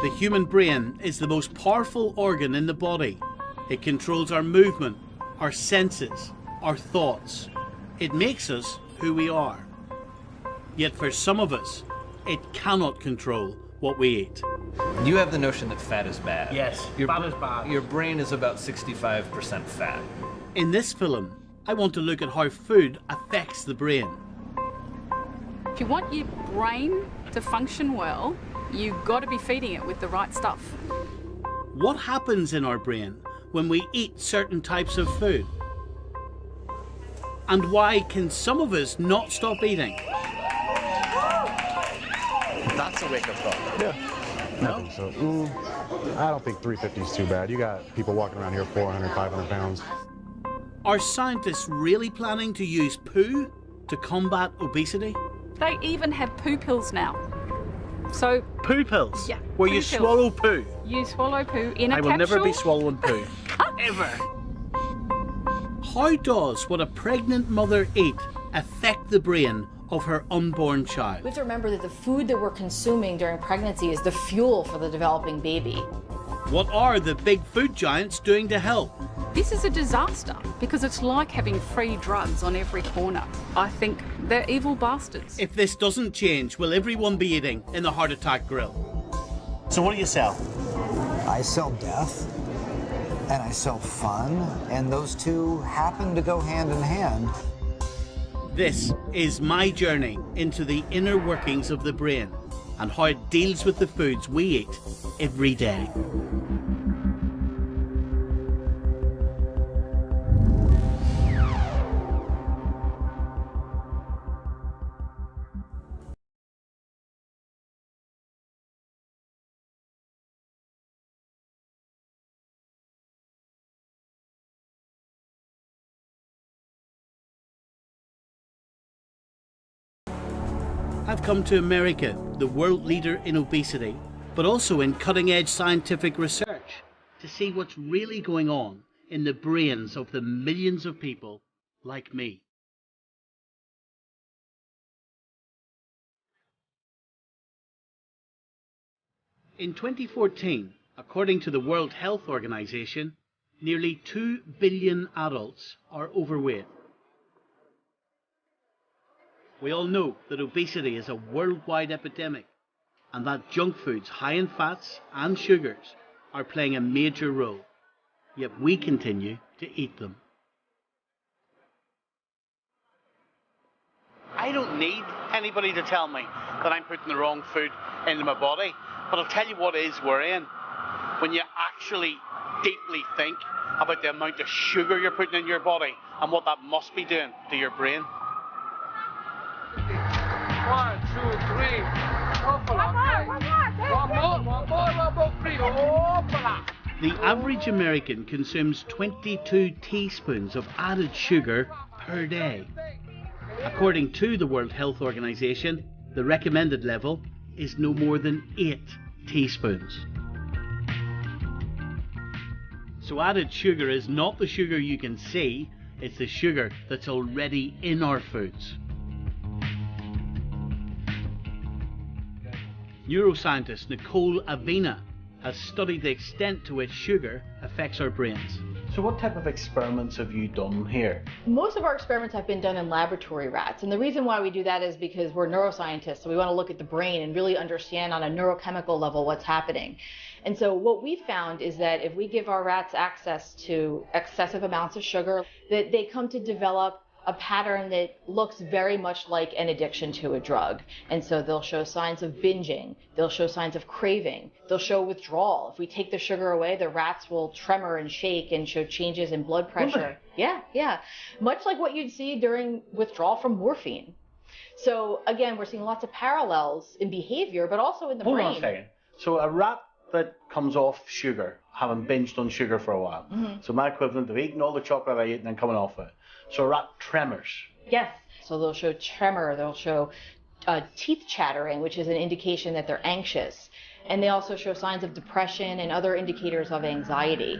The human brain is the most powerful organ in the body. It controls our movement, our senses, our thoughts. It makes us who we are. Yet for some of us, it cannot control what we eat. You have the notion that fat is bad. Yes, fat is bad. Your brain is about 65% fat. In this film, I want to look at how food affects the brain. If you want your brain to function well, you've got to be feeding it with the right stuff. What happens in our brain when we eat certain types of food? And why can some of us not stop eating? That's a wake-up call. Yeah. No? I think so. I don't think 350 is too bad. You got people walking around here 400, 500 pounds. Are scientists really planning to use poo to combat obesity? They even have poo pills now. So poo pills? Yeah. Where poo you pills. swallow poo? You swallow poo in a capsule. I will never be swallowing poo. Ever. How does what a pregnant mother eat affect the brain of her unborn child? We have to remember that the food that we're consuming during pregnancy is the fuel for the developing baby. What are the big food giants doing to help? This is a disaster because it's like having free drugs on every corner. I think they're evil bastards. If this doesn't change, will everyone be eating in the Heart Attack Grill? So what do you sell? I sell death and I sell fun, and those two happen to go hand in hand. This is my journey into the inner workings of the brain and how it deals with the foods we eat every day. I've come to America, the world leader in obesity, but also in cutting-edge scientific research, to see what's really going on in the brains of the millions of people like me. In 2014, according to the World Health Organization, nearly 2 billion adults are overweight. We all know that obesity is a worldwide epidemic and that junk foods high in fats and sugars are playing a major role, yet we continue to eat them. I don't need anybody to tell me that I'm putting the wrong food into my body, but I'll tell you what is worrying. When you actually deeply think about the amount of sugar you're putting in your body and what that must be doing to your brain. 1, 2, 3. The average American consumes 22 teaspoons of added sugar per day. According to the World Health Organization, the recommended level is no more than 8 teaspoons. So added sugar is not the sugar you can see, it's the sugar that's already in our foods. Neuroscientist Nicole Avena has studied the extent to which sugar affects our brains. So what type of experiments have you done here? Most of our experiments have been done in laboratory rats, and the reason why we do that is because we're neuroscientists, so we want to look at the brain and really understand on a neurochemical level what's happening. And so what we found is that if we give our rats access to excessive amounts of sugar, that they come to develop a pattern that looks very much like an addiction to a drug. And so they'll show signs of binging, they'll show signs of craving, they'll show withdrawal. If we take the sugar away, the rats will tremor and shake and show changes in blood pressure. Yeah. Much like what you'd see during withdrawal from morphine. So again, we're seeing lots of parallels in behavior, but also in the brain. Hold on a second. So a rat that comes off sugar, having binged on sugar for a while. So my equivalent of eating all the chocolate I ate and then coming off it. So a rat tremors. Yes. So they'll show tremor, they'll show teeth chattering, which is an indication that they're anxious. And they also show signs of depression and other indicators of anxiety.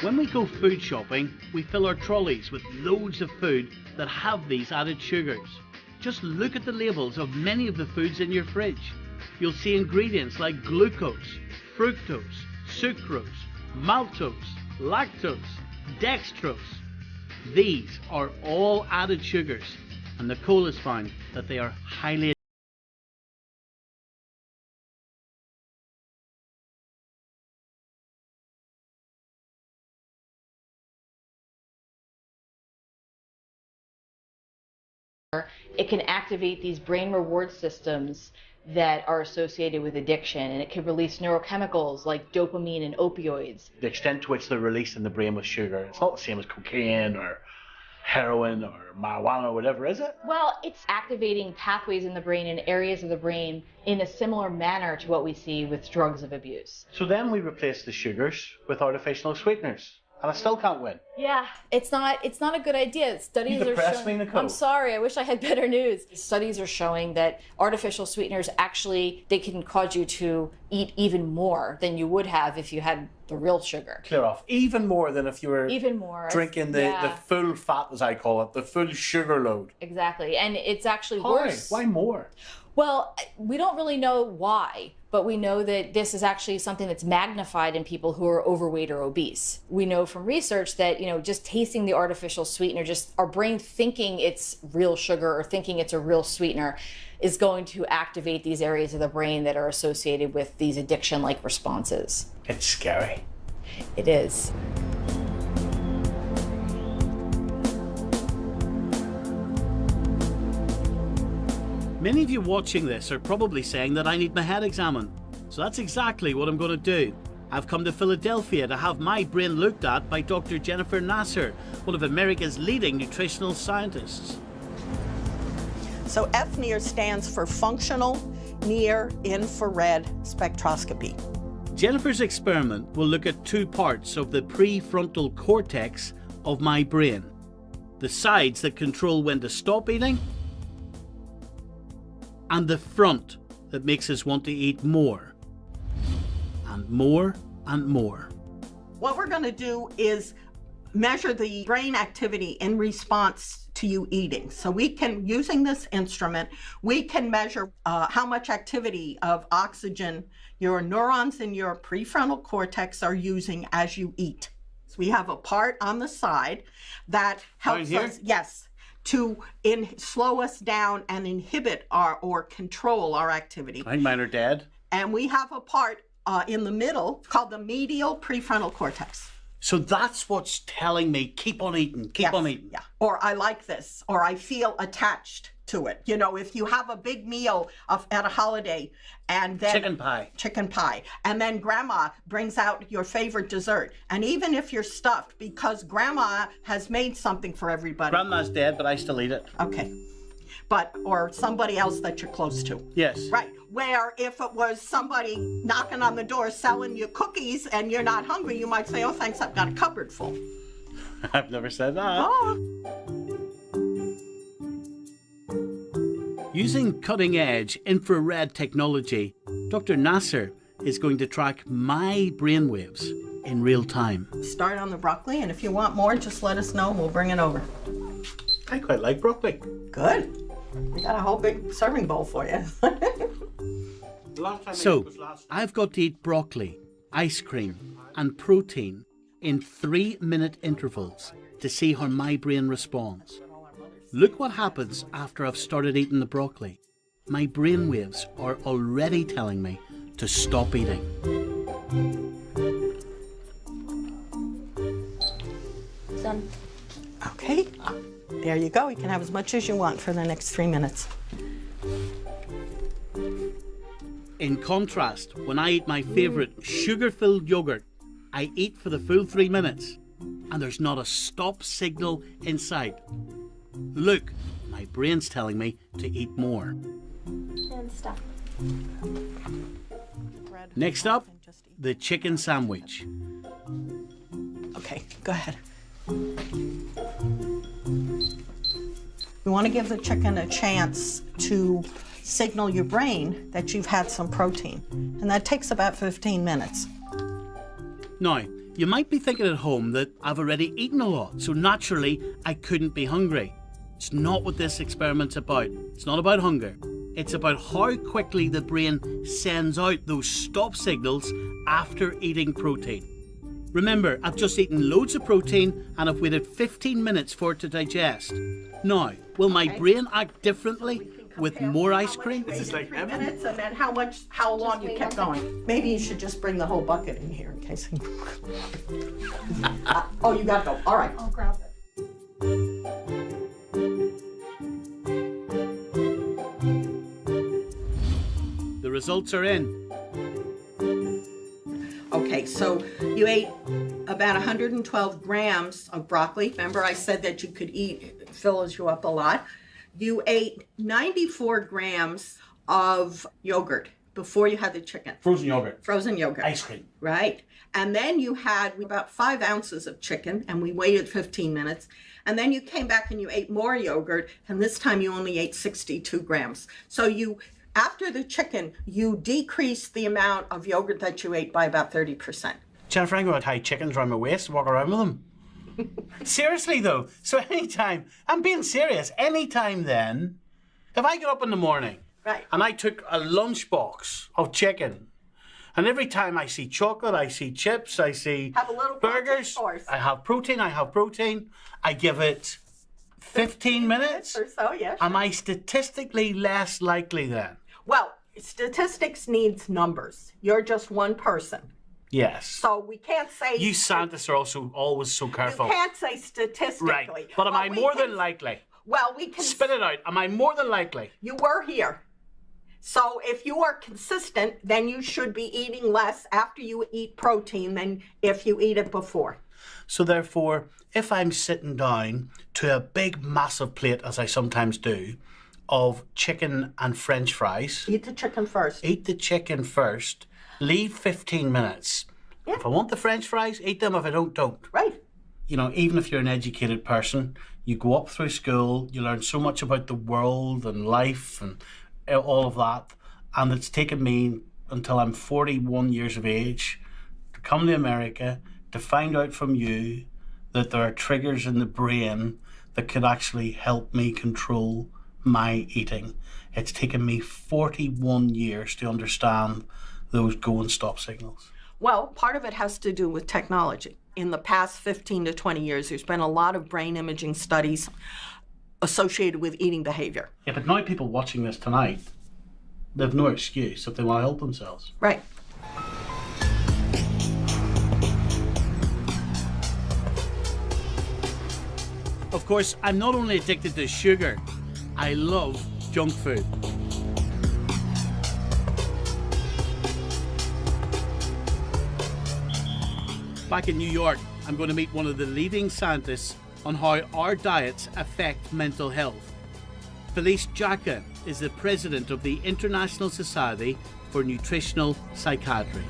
When we go food shopping, we fill our trolleys with loads of food that have these added sugars. Just look at the labels of many of the foods in your fridge. You'll see ingredients like glucose, fructose, sucrose, maltose, lactose, dextrose. These are all added sugars, and Nicole has found that they are highly it can activate these brain reward systems that are associated with addiction, and it can release neurochemicals like dopamine and opioids. the extent to which they're released in the brain with sugar. It's not the same as cocaine or heroin or marijuana or whatever, is it? Well, it's activating pathways in the brain and areas of the brain in a similar manner to what we see with drugs of abuse. So then we replace the sugars with artificial sweeteners, and I still can't win. Yeah, it's not a good idea. Studies You are depress showing. me, Nicole. I'm sorry. I wish I had better news. Studies are showing that artificial sweeteners actually they can cause you to eat even more than you would have if you had the real sugar. Clear off. Even more than if you were Even more. drinking the full fat, as I call it, the full sugar load. Exactly, and it's actually Why? worse. Why more? Well, we don't really know why, but we know that this is actually something that's magnified in people who are overweight or obese. We know from research that, just tasting the artificial sweetener, just our brain thinking it's real sugar or thinking it's a real sweetener is going to activate these areas of the brain that are associated with these addiction-like responses. It's scary. It is. Many of you watching this are probably saying that I need my head examined. So that's exactly what I'm going to do. I've come to Philadelphia to have my brain looked at by Dr. Jennifer Nasser, one of America's leading nutritional scientists. So FNIR stands for Functional Near Infrared Spectroscopy. Jennifer's experiment will look at two parts of the prefrontal cortex of my brain. The sides that control when to stop eating, and the front that makes us want to eat more, and more, and more. What we're going to do is measure the brain activity in response to you eating. So we can, using this instrument, we can measure how much activity of oxygen your neurons in your prefrontal cortex are using as you eat. So we have a part on the side that helps us, yes, to slow us down and inhibit or control our activity. I think mine are dead. And we have a part in the middle called the medial prefrontal cortex. So that's what's telling me, keep on eating, keep on eating. Yeah. Or I like this, or I feel attached to it. If you have a big meal at a holiday and then chicken pie, and then grandma brings out your favorite dessert, and even if you're stuffed because grandma has made something for everybody. Grandma's dead, but I still eat it. Okay. Or somebody else that you're close to. Yes. Right. Where if it was somebody knocking on the door selling you cookies and you're not hungry, you might say, oh, thanks, I've got a cupboard full. I've never said that. Oh. Using cutting-edge infrared technology, Dr. Nasser is going to track my brainwaves in real time. Start on the broccoli, and if you want more, just let us know and we'll bring it over. I quite like broccoli. Good. We got a whole big serving bowl for you. So, I've got to eat broccoli, ice cream, and protein in 3-minute intervals to see how my brain responds. Look what happens after I've started eating the broccoli. My brainwaves are already telling me to stop eating. Done. Okay. There you go. You can have as much as you want for the next 3 minutes. In contrast, when I eat my favourite sugar-filled yogurt, I eat for the full 3 minutes, and there's not a stop signal in sight. Look, my brain's telling me to eat more. And stop. Next up, the chicken sandwich. Okay, go ahead. We want to give the chicken a chance to signal your brain that you've had some protein, and that takes about 15 minutes. Now, you might be thinking at home that I've already eaten a lot, so naturally I couldn't be hungry. It's not what this experiment's about. It's not about hunger. It's about how quickly the brain sends out those stop signals after eating protein. Remember, I've just eaten loads of protein and I've waited 15 minutes for it to digest. Now, will my brain act differently with more ice cream? This is like 3 minutes, and then how long you kept going. Maybe you should just bring the whole bucket in here in case. Oh, you gotta go. All right. I'll grab it. The results are in. Okay, so you ate about 112 grams of broccoli. Remember I said that you could eat, it fills you up a lot. You ate 94 grams of yogurt before you had the chicken. Frozen yogurt. Frozen yogurt. Ice cream. Right. And then you had about 5 ounces of chicken, and we waited 15 minutes. And then you came back and you ate more yogurt, and this time you only ate 62 grams. So after the chicken, you decreased the amount of yogurt that you ate by about 30%. Jennifer, I'm going to tie chickens around my waist and walk around with them. Seriously though, so anytime, I'm being serious, anytime then, if I get up in the morning and I took a lunchbox of chicken, and every time I see chocolate, I see chips, I see burgers, I have protein, I give it 15 minutes or so, yes. Am I statistically less likely then? Well, statistics needs numbers. You're just one person. Yes. So we can't say... You scientists are also always so careful. You can't say statistically. Right. But am I more than likely? Well, we can... Spit it out. Am I more than likely? You were here. So if you are consistent, then you should be eating less after you eat protein than if you eat it before. So therefore, if I'm sitting down to a big, massive plate, as I sometimes do, of chicken and French fries... Eat the chicken first. Eat the chicken first. Leave 15 minutes. Yeah. If I want the French fries, eat them. If I don't, don't. Right. You know, even if you're an educated person, you go up through school, you learn so much about the world and life and all of that. And it's taken me until I'm 41 years of age to come to America to find out from you that there are triggers in the brain that could actually help me control my eating. It's taken me 41 years to understand those go and stop signals. Well, part of it has to do with technology. In the past 15 to 20 years, there's been a lot of brain imaging studies associated with eating behavior. Yeah, but now people watching this tonight, they've no excuse if they want to help themselves. Right. Of course, I'm not only addicted to sugar, I love junk food. Back in New York, I'm going to meet one of the leading scientists on how our diets affect mental health. Felice Jacka is the president of the International Society for Nutritional Psychiatry.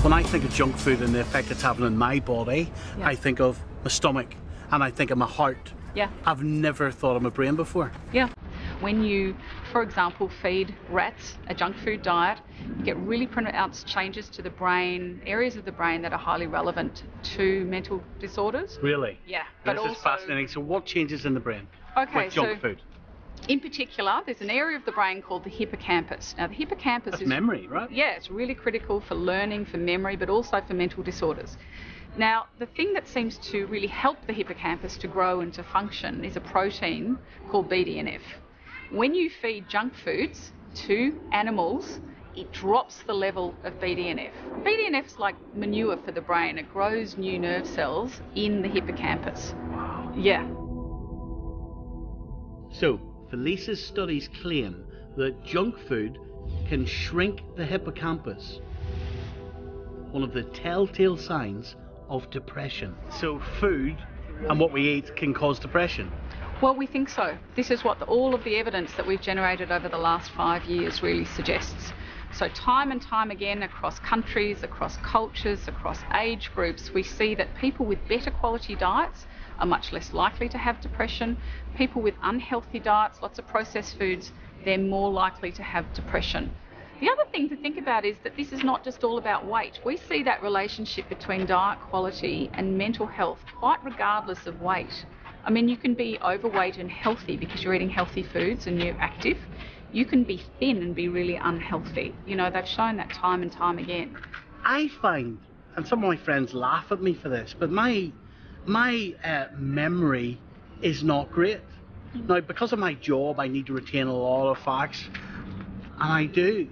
When I think of junk food and the effect it's having on my body, I think of my stomach and I think of my heart. Yeah. I've never thought of my brain before. Yeah. When you, for example, feed rats a junk food diet, you get really pronounced changes to the brain, areas of the brain that are highly relevant to mental disorders. Really? Yeah. But this is fascinating. So what changes in the brain with junk food? In particular, there's an area of the brain called the hippocampus. Now, the hippocampus is memory, right? Yeah, it's really critical for learning, for memory, but also for mental disorders. Now, the thing that seems to really help the hippocampus to grow and to function is a protein called BDNF. When you feed junk foods to animals, it drops the level of BDNF. BDNF is like manure for the brain. It grows new nerve cells in the hippocampus. Wow. Yeah. So, Felice's studies claim that junk food can shrink the hippocampus, one of the telltale signs of depression. So food and what we eat can cause depression? Well, we think so. This is what all of the evidence that we've generated over the last 5 years really suggests. So time and time again, across countries, across cultures, across age groups, we see that people with better quality diets are much less likely to have depression. People with unhealthy diets, lots of processed foods, they're more likely to have depression. The other thing to think about is that this is not just all about weight. We see that relationship between diet quality and mental health quite regardless of weight. I mean, you can be overweight and healthy because you're eating healthy foods and you're active. You can be thin and be really unhealthy. You know, they've shown that time and time again. I find, and some of my friends laugh at me for this, but my memory is not great. Now, because of my job, I need to retain a lot of facts, and I do.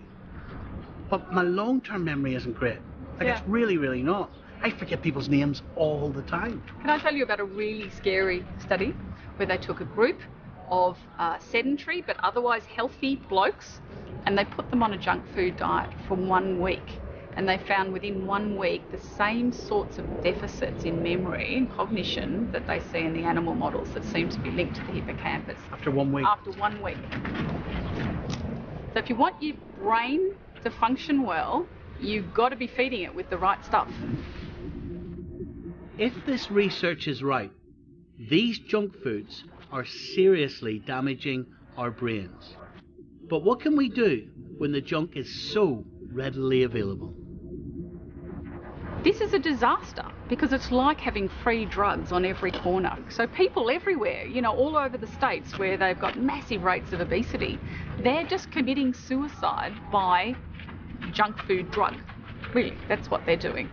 But my long-term memory isn't great. Like, it's really, really not. I forget people's names all the time. Can I tell you about a really scary study where they took a group of sedentary but otherwise healthy blokes and they put them on a junk food diet for 1 week, and they found within 1 week the same sorts of deficits in memory and cognition that they see in the animal models that seem to be linked to the hippocampus. After 1 week? After 1 week. So if you want your brain to function well, you've got to be feeding it with the right stuff. If this research is right, these junk foods are seriously damaging our brains. But what can we do when the junk is so readily available? This is a disaster because it's like having free drugs on every corner. So people everywhere, you know, all over the states where they've got massive rates of obesity, they're just committing suicide by junk food drug. Really, that's what they're doing.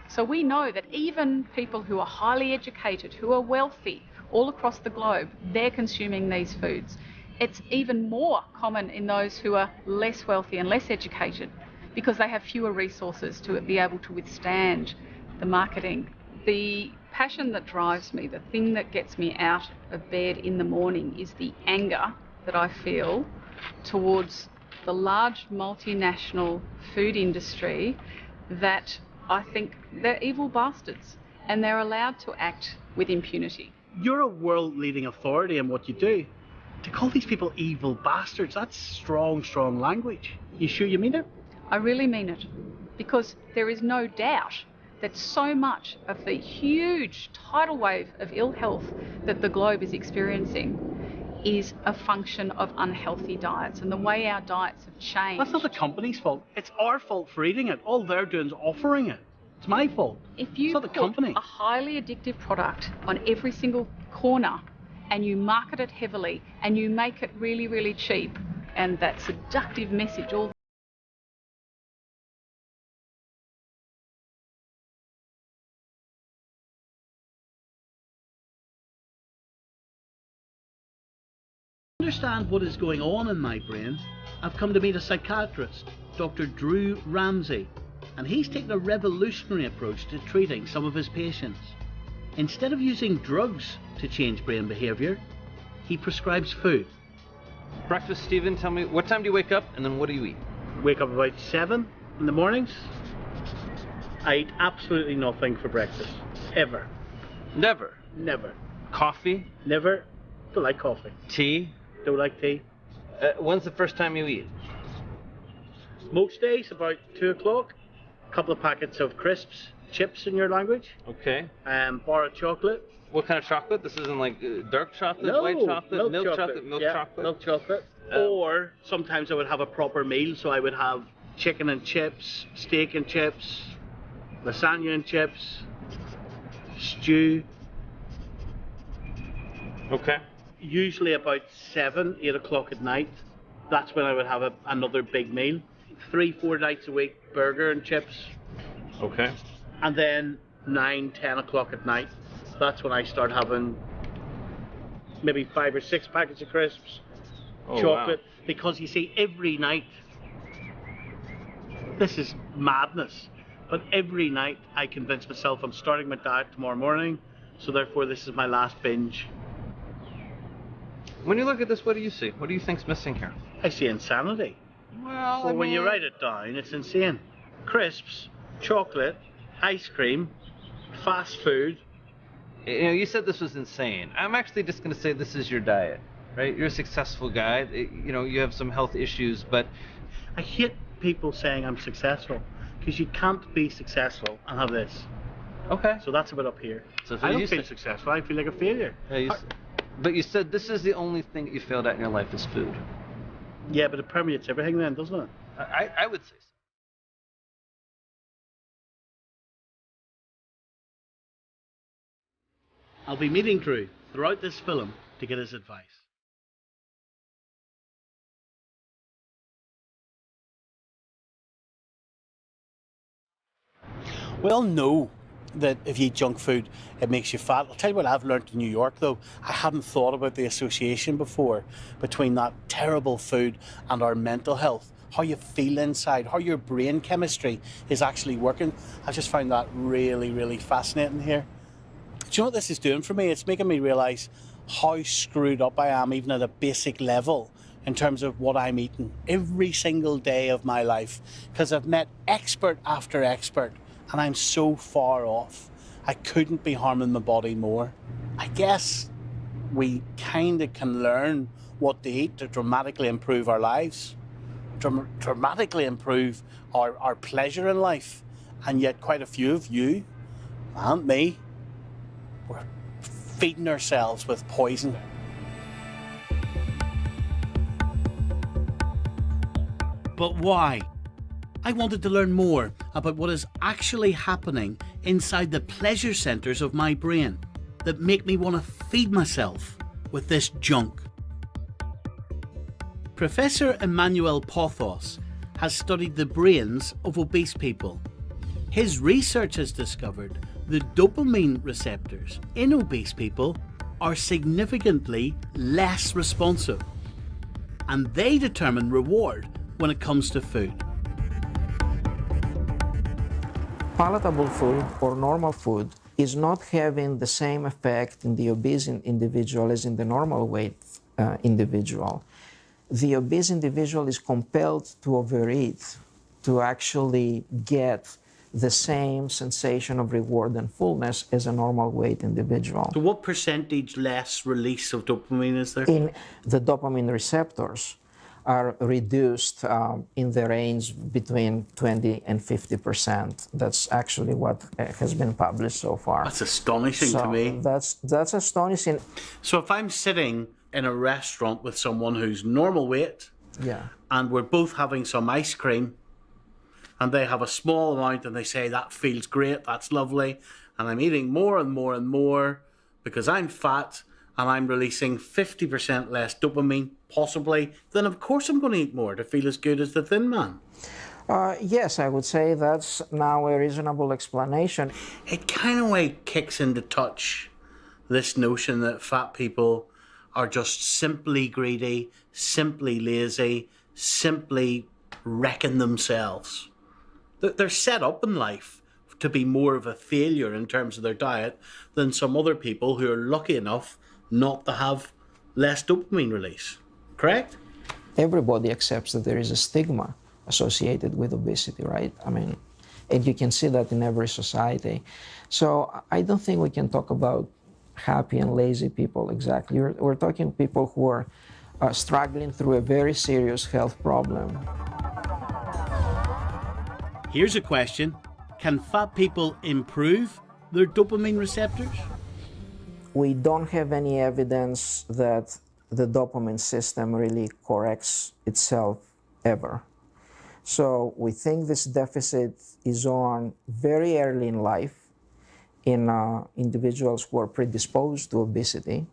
So we know that even people who are highly educated, who are wealthy, all across the globe, they're consuming these foods. It's even more common in those who are less wealthy and less educated because they have fewer resources to be able to withstand the marketing. The passion that drives me, the thing that gets me out of bed in the morning is the anger that I feel towards the large multinational food industry that I think they're evil bastards and they're allowed to act with impunity. You're a world-leading authority in what you do. To call these people evil bastards, that's strong, strong language. You sure you mean it? I really mean it, because there is no doubt that so much of the huge tidal wave of ill health that the globe is experiencing is a function of unhealthy diets and the way our diets have changed. That's not the company's fault. It's our fault for eating it. All they're doing is offering it. It's my fault. If you put a highly addictive product on every single corner and you market it heavily and you make it really, really cheap, and that seductive message all understand what is going on in my brain, I've come to meet a psychiatrist, Dr. Drew Ramsey, and he's taken a revolutionary approach to treating some of his patients. Instead of using drugs to change brain behaviour, he prescribes food. Breakfast, Stephen, tell me, what time do you wake up and then what do you eat? Wake up about 7 in the mornings. I eat absolutely nothing for breakfast. Ever. Never? Never. Coffee? Never. Don't like coffee. Tea? Don't like tea. When's the first time you eat? Most days about 2 o'clock. A couple of packets of crisps, chips in your language. Okay. Bar of chocolate. What kind of chocolate? This isn't like dark chocolate, No, white chocolate, milk chocolate, milk chocolate. Um, Or sometimes I would have a proper meal, so I would have chicken and chips, steak and chips, lasagna and chips, stew. Okay. Usually about 7, 8 o'clock at night. That's when I would have another big meal. 3-4 nights a week, burger and chips. Okay. And then 9, 10 o'clock at night. That's when I start having maybe 5 or 6 packets of crisps, chocolate. Wow. Because you see, every night, this is madness, but every night I convince myself I'm starting my diet tomorrow morning, so therefore this is my last binge. When you look at this, what do you see? What do you think's missing here? I see insanity. Well, when you write it down, it's insane. Crisps, chocolate, ice cream, fast food. You know, you said this was insane. I'm actually just going to say this is your diet, right? You're a successful guy. You know, you have some health issues, but I hate people saying I'm successful, because you can't be successful and have this. Okay. So that's a bit up here. So I don't feel successful. I feel like a failure. Yeah, but you said this is the only thing that you failed at in your life is food. Yeah, but it permeates everything then, doesn't it? I would say so. I'll be meeting Drew throughout this film to get his advice. We all know that if you eat junk food, it makes you fat. I'll tell you what I've learned in New York, though. I hadn't thought about the association before between that terrible food and our mental health, how you feel inside, how your brain chemistry is actually working. I just found that really, really fascinating here. Do you know what this is doing for me? It's making me realise how screwed up I am, even at a basic level, in terms of what I'm eating every single day of my life, because I've met expert after expert, and I'm so far off. I couldn't be harming my body more. I guess we kind of can learn what to eat to dramatically improve our lives, dramatically improve our pleasure in life, and yet quite a few of you, and me, we're feeding ourselves with poison. But why? I wanted to learn more about what is actually happening inside the pleasure centres of my brain that make me want to feed myself with this junk. Professor Emmanuel Pothos has studied the brains of obese people. His research has discovered the dopamine receptors in obese people are significantly less responsive, and they determine reward when it comes to food. Palatable food or normal food is not having the same effect in the obese individual as in the normal weight individual. The obese individual is compelled to overeat to actually get the same sensation of reward and fullness as a normal weight individual. So what percentage less release of dopamine is there? In the dopamine receptors are reduced in the range between 20 and 50%. That's actually what has been published so far. That's astonishing to me. That's astonishing. So if I'm sitting in a restaurant with someone who's normal weight, yeah, and we're both having some ice cream, and they have a small amount and they say, that feels great, that's lovely, and I'm eating more and more and more because I'm fat and I'm releasing 50% less dopamine, possibly, then of course I'm going to eat more to feel as good as the thin man. Yes, I would say that's now a reasonable explanation. It kind of like kicks into touch this notion that fat people are just simply greedy, simply lazy, simply wrecking themselves. They're set up in life to be more of a failure in terms of their diet than some other people who are lucky enough not to have less dopamine release. Correct? Everybody accepts that there is a stigma associated with obesity, right? I mean, and you can see that in every society. So I don't think we can talk about happy and lazy people exactly. We're talking people who are struggling through a very serious health problem. Here's a question. Can fat people improve their dopamine receptors? We don't have any evidence that the dopamine system really corrects itself ever. So we think this deficit is on very early in life in individuals who are predisposed to obesity.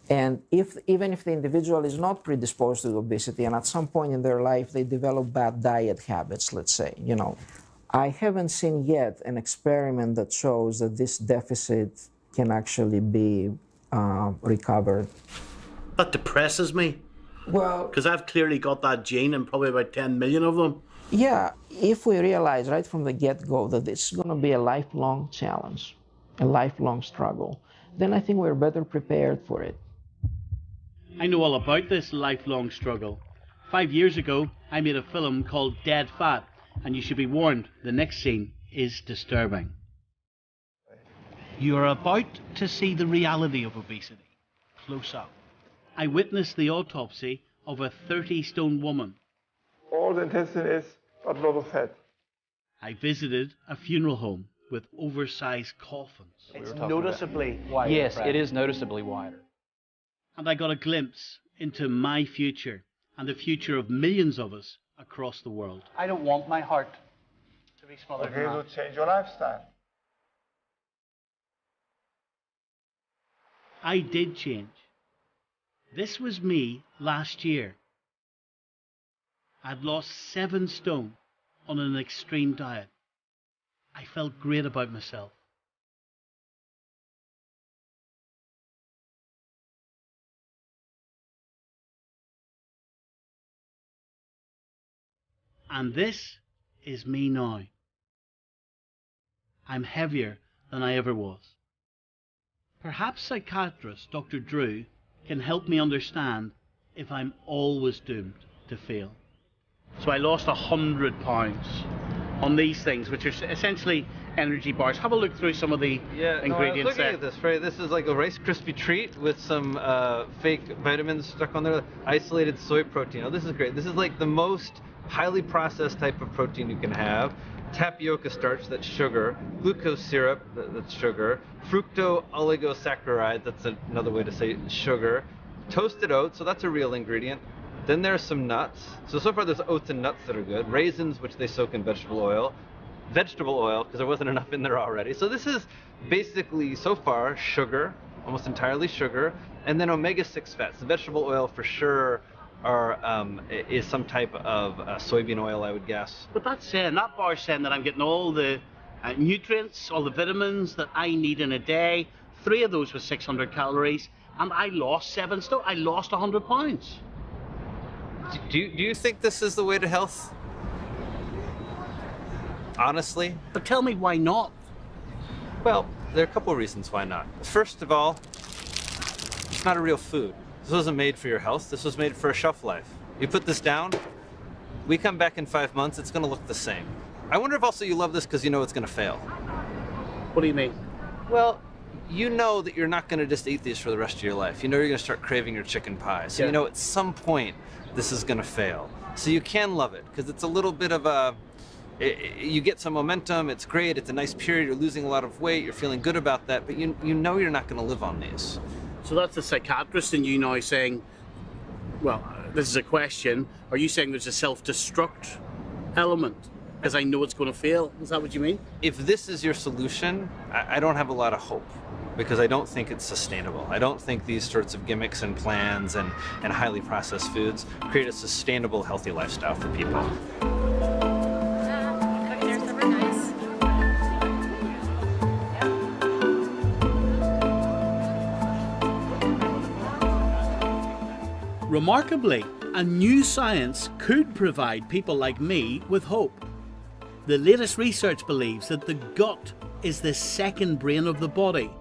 And even if the individual is not predisposed to obesity and at some point in their life they develop bad diet habits, let's say, you know, I haven't seen yet an experiment that shows that this deficit can actually be recovered. That depresses me. Well, because I've clearly got that gene and probably about 10 million of them. Yeah, if we realize right from the get-go that it's going to be a lifelong challenge, a lifelong struggle, then I think we're better prepared for it. I know all about this lifelong struggle. 5 years ago, I made a film called Dead Fat, and you should be warned, the next scene is disturbing. You are about to see the reality of obesity, close up. I witnessed the autopsy of a 30-stone woman. All the intestine is, but a lot of fat. I visited a funeral home with oversized coffins. It's noticeably wider. Yes, it is noticeably wider. And I got a glimpse into my future and the future of millions of us across the world. I don't want my heart to be smaller Okay, than so that. change your lifestyle. I did change. This was me last year. I'd lost 7 stone on an extreme diet. I felt great about myself. And this is me now. I'm heavier than I ever was. Perhaps psychiatrist Dr. Drew can help me understand if I'm always doomed to fail. So I lost 100 pounds on these things, which are essentially energy bars. Have a look through some of the ingredients no, I was looking there. at this, right? This is like a Rice Krispie treat with some fake vitamins stuck on there. Isolated soy protein. Oh, this is great. This is like the most highly processed type of protein you can have. Tapioca starch, that's sugar. Glucose syrup, that's sugar. Fructo oligosaccharides, that's another way to say sugar. Toasted oats, so that's a real ingredient. Then there's some nuts. So far there's oats and nuts that are good. Raisins, which they soak in vegetable oil, because there wasn't enough in there already. So this is basically, so far, sugar, almost entirely sugar, and then omega-6 fats. The vegetable oil for sure is some type of soybean oil, I would guess. But that's saying, that bar's saying that I'm getting all the nutrients, all the vitamins that I need in a day. 3 of those with 600 calories, and I lost 7 stone. I lost 100 pounds. Do you think this is the way to health? Honestly? But tell me why not? Well, there are a couple of reasons why not. First of all, it's not a real food. This wasn't made for your health. This was made for a shelf life. You put this down, we come back in 5 months, it's going to look the same. I wonder if also you love this because you know it's going to fail. What do you mean? Well, you know that you're not going to just eat these for the rest of your life. You know you're going to start craving your chicken pie. So you know at some point this is going to fail. So you can love it because it's a little bit of a... you get some momentum, it's great, it's a nice period, you're losing a lot of weight, you're feeling good about that, but you know you're not going to live on these. So that's the psychiatrist in you now saying, well, this is a question, are you saying there's a self-destruct element? Because I know it's going to fail. Is that what you mean? If this is your solution, I don't have a lot of hope because I don't think it's sustainable. I don't think these sorts of gimmicks and plans and highly processed foods create a sustainable, healthy lifestyle for people. Remarkably, a new science could provide people like me with hope. The latest research believes that the gut is the second brain of the body,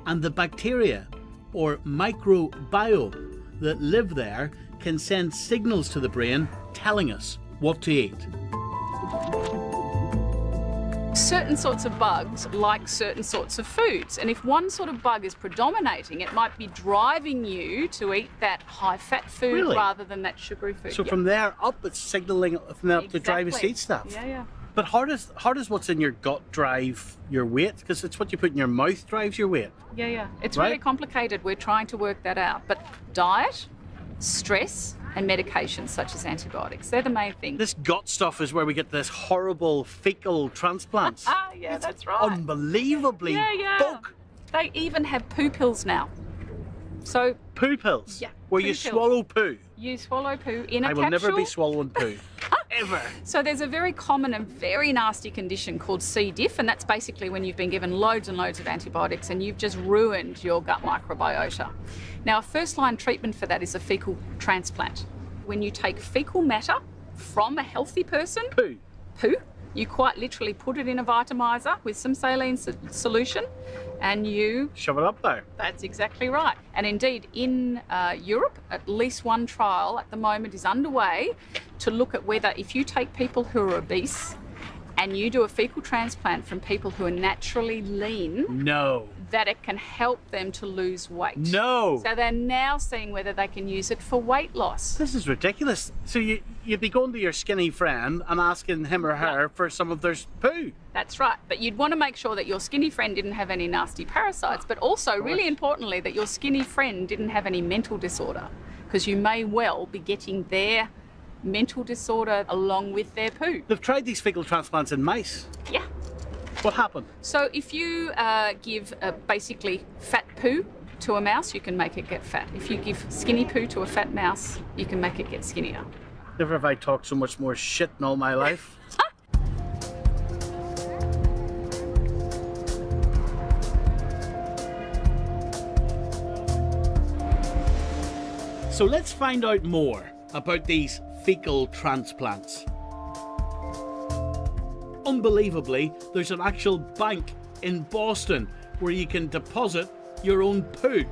and the bacteria, or microbiome, that live there can send signals to the brain telling us what to eat. Certain sorts of bugs like certain sorts of foods, and if one sort of bug is predominating, it might be driving you to eat that high-fat food rather than that sugary food. So from there up, it's signalling from there up to drive us to eat stuff. Yeah. But how does what's in your gut drive your weight? Because it's what you put in your mouth drives your weight. Yeah. It's really complicated. We're trying to work that out. But diet, stress, and medications such as antibiotics, they're the main things. This gut stuff is where we get this horrible fecal transplants. Yeah, that's right. Unbelievably bulk. They even have poo pills now. So poo pills? Yeah. Where you swallow poo? You swallow poo in a capsule. I will never be swallowing poo. Ever. So there's a very common and very nasty condition called C. diff, and that's basically when you've been given loads and loads of antibiotics and you've just ruined your gut microbiota. Now, a first-line treatment for that is a fecal transplant. When you take fecal matter from a healthy person, poo, you quite literally put it in a vitamizer with some saline solution and you... shove it up there. That's exactly right. And indeed, in Europe, at least one trial at the moment is underway to look at whether if you take people who are obese and you do a fecal transplant from people who are naturally lean, that it can help them to lose weight. So they're now seeing whether they can use it for weight loss. This is ridiculous. So you'd be going to your skinny friend and asking him or her for some of their poo. That's right. But you'd want to make sure that your skinny friend didn't have any nasty parasites, but also, really importantly, that your skinny friend didn't have any mental disorder, because you may well be getting their mental disorder along with their poo. They've tried these fecal transplants in mice. Yeah. What happened? So if you give basically fat poo to a mouse, you can make it get fat. If you give skinny poo to a fat mouse, you can make it get skinnier. Never have I talked so much more shit in all my life. So let's find out more about these fecal transplants. Unbelievably, there's an actual bank in Boston where you can deposit your own poo.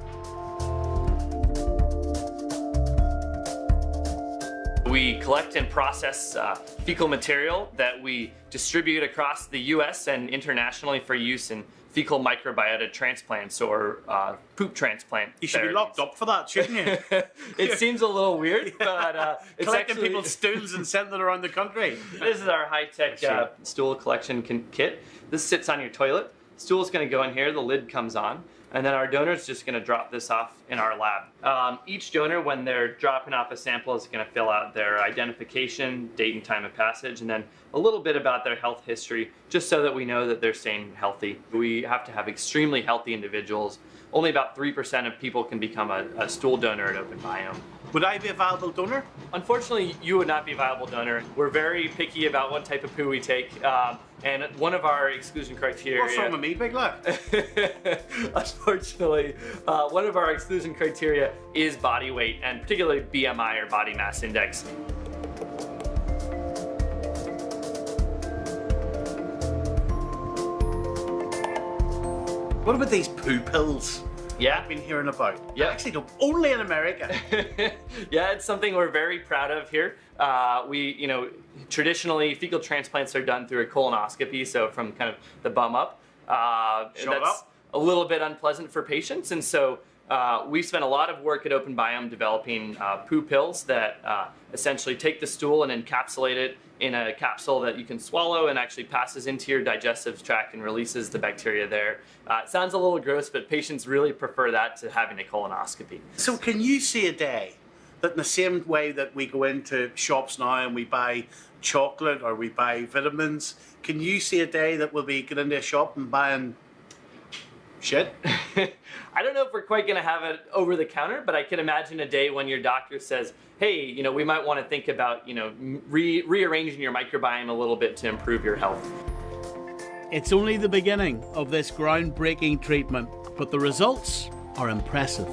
We collect and process fecal material that we distribute across the US and internationally for use in fecal microbiota transplants or poop transplant. You should be locked up for that, shouldn't you? It seems a little weird, but it's collecting actually people's stools and sending them around the country. This is our high-tech stool collection kit. This sits on your toilet. Stool's going to go in here, the lid comes on, and then our donor's just going to drop this off in our lab. Each donor, when they're dropping off a sample, is going to fill out their identification, date and time of passage, and then a little bit about their health history, just so that we know that they're staying healthy. We have to have extremely healthy individuals. Only about 3% of people can become a stool donor at Open Biome. Would I be a viable donor? Unfortunately, you would not be a viable donor. We're very picky about what type of poo we take, and one of our exclusion criteria... What's wrong with me, big lad? Unfortunately, one of our exclusion criteria is body weight, and particularly BMI or body mass index. What about these poo pills? Yeah. I've been hearing about. Yeah. Actually, no, only in America. Yeah, it's something we're very proud of here. Traditionally, fecal transplants are done through a colonoscopy, so from kind of the bum up. That's a little bit unpleasant for patients, and so we spent a lot of work at Open Biome developing poo pills that essentially take the stool and encapsulate it in a capsule that you can swallow and actually passes into your digestive tract and releases the bacteria there. It sounds a little gross, but patients really prefer that to having a colonoscopy. So can you see a day that in the same way that we go into shops now and we buy chocolate or we buy vitamins, can you see a day that we'll be getting into a shop and buying shit? I don't know if we're quite going to have it over the counter, but I can imagine a day when your doctor says, hey, we might want to think about, rearranging your microbiome a little bit to improve your health. It's only the beginning of this groundbreaking treatment, but the results are impressive.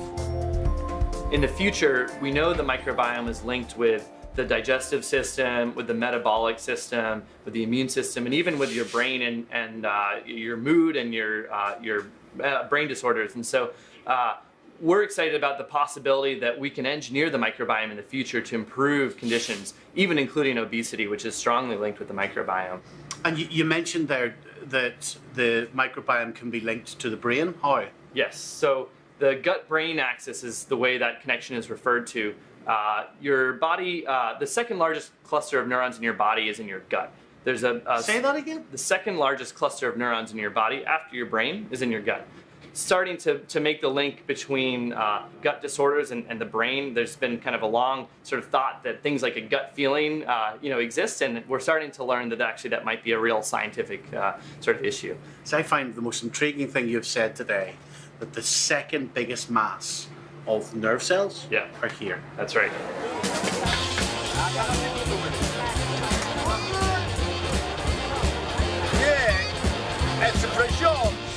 In the future, we know the microbiome is linked with the digestive system, with the metabolic system, with the immune system, and even with your brain and your mood and your brain disorders. And so we're excited about the possibility that we can engineer the microbiome in the future to improve conditions, even including obesity, which is strongly linked with the microbiome. And you mentioned there that the microbiome can be linked to the brain. How? Yes. So the gut-brain axis is the way that connection is referred to. Your body, the second largest cluster of neurons in your body is in your gut. There's Say that again? The second largest cluster of neurons in your body after your brain is in your gut. Starting to make the link between gut disorders and the brain, there's been kind of a long sort of thought that things like a gut feeling, exist, and we're starting to learn that actually that might be a real scientific sort of issue. So I find the most intriguing thing you've said today, that the second biggest mass of nerve cells are here. That's right.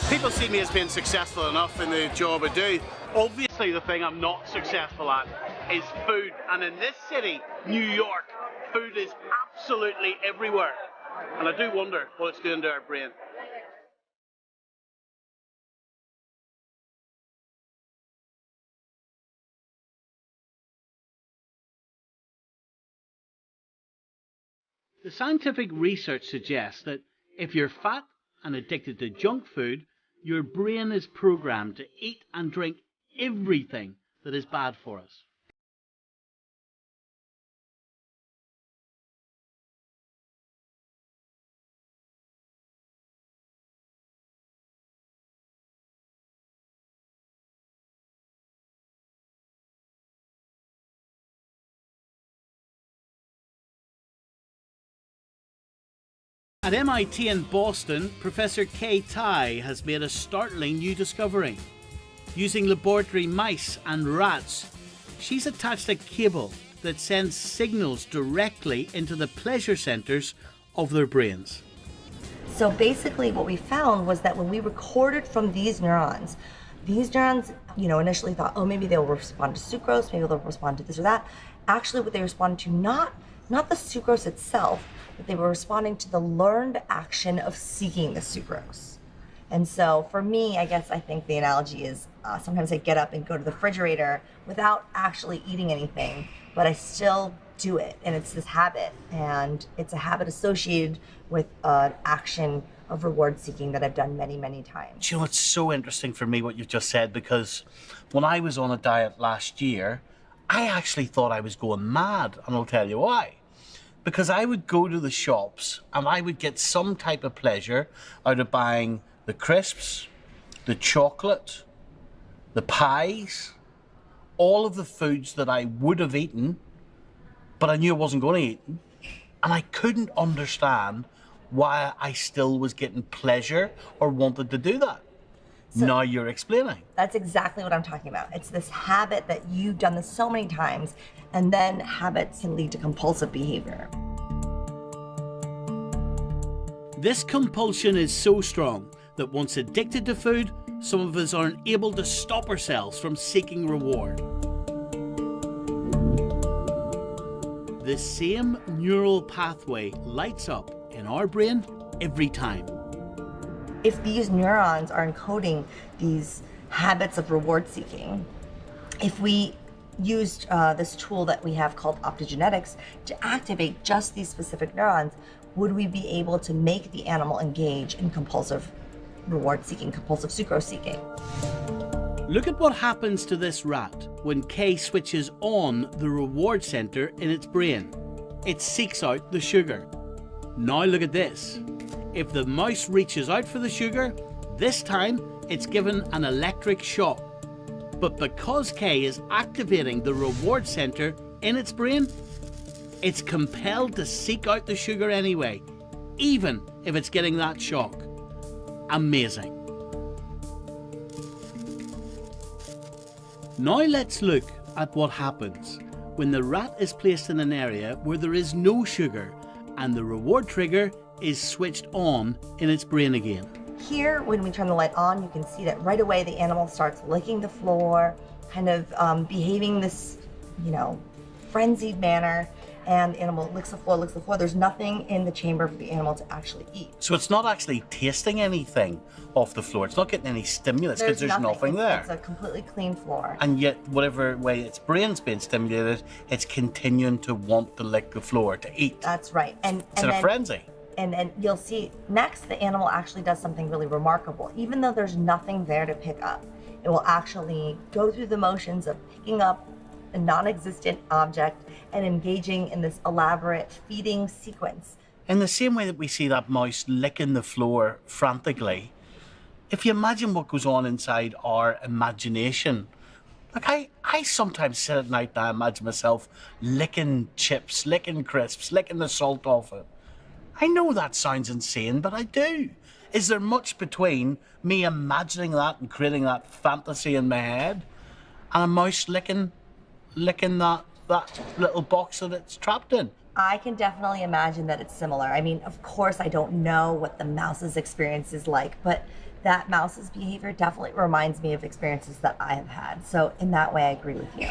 People see me as being successful enough in the job I do. Obviously the thing I'm not successful at is food, and in this city, New York, food is absolutely everywhere, and I do wonder what it's doing to our brain. The scientific research suggests that if you're fat and addicted to junk food, your brain is programmed to eat and drink everything that is bad for us. At MIT in Boston, Professor Kay Tai has made a startling new discovery. Using laboratory mice and rats, she's attached a cable that sends signals directly into the pleasure centers of their brains. So basically what we found was that when we recorded from these neurons, initially thought, oh, maybe they'll respond to sucrose, maybe they'll respond to this or that. Actually, what they responded to, not the sucrose itself, but they were responding to the learned action of seeking the sucrose. And so for me, I think the analogy is sometimes I get up and go to the refrigerator without actually eating anything, but I still do it. And it's this habit, and it's a habit associated with an action of reward seeking that I've done many, many times. You know, it's so interesting for me what you've just said, because when I was on a diet last year, I actually thought I was going mad, and I'll tell you why. Because I would go to the shops and I would get some type of pleasure out of buying the crisps, the chocolate, the pies, all of the foods that I would have eaten, but I knew I wasn't going to eat them. And I couldn't understand why I still was getting pleasure or wanted to do that. So now you're explaining. That's exactly what I'm talking about. It's this habit that you've done this so many times, and then habits can lead to compulsive behavior. This compulsion is so strong that once addicted to food, some of us aren't able to stop ourselves from seeking reward. The same neural pathway lights up in our brain every time. If these neurons are encoding these habits of reward seeking, if we used this tool that we have called optogenetics to activate just these specific neurons, would we be able to make the animal engage in compulsive reward seeking, compulsive sucrose seeking? Look at what happens to this rat when Kay switches on the reward center in its brain. It seeks out the sugar. Now look at this. If the mouse reaches out for the sugar, this time it's given an electric shock. But because Kay is activating the reward center in its brain, it's compelled to seek out the sugar anyway, even if it's getting that shock. Amazing. Now let's look at what happens when the rat is placed in an area where there is no sugar and the reward trigger is switched on in its brain again. Here, when we turn the light on, you can see that right away the animal starts licking the floor, kind of behaving this, frenzied manner, and the animal licks the floor. There's nothing in the chamber for the animal to actually eat. So it's not actually tasting anything off the floor. It's not getting any stimulus because there's nothing there. It's a completely clean floor. And yet, whatever way its brain's being stimulated, it's continuing to want to lick the floor to eat. That's right. It's in a frenzy. And you'll see next the animal actually does something really remarkable. Even though there's nothing there to pick up, it will actually go through the motions of picking up a non-existent object and engaging in this elaborate feeding sequence. In the same way that we see that mouse licking the floor frantically, if you imagine what goes on inside our imagination, like I sometimes sit at night and I imagine myself licking chips, licking crisps, licking the salt off it. I know that sounds insane, but I do. Is there much between me imagining that and creating that fantasy in my head and a mouse licking that little box that it's trapped in? I can definitely imagine that it's similar. I mean, of course, I don't know what the mouse's experience is like, but that mouse's behavior definitely reminds me of experiences that I have had. So in that way, I agree with you.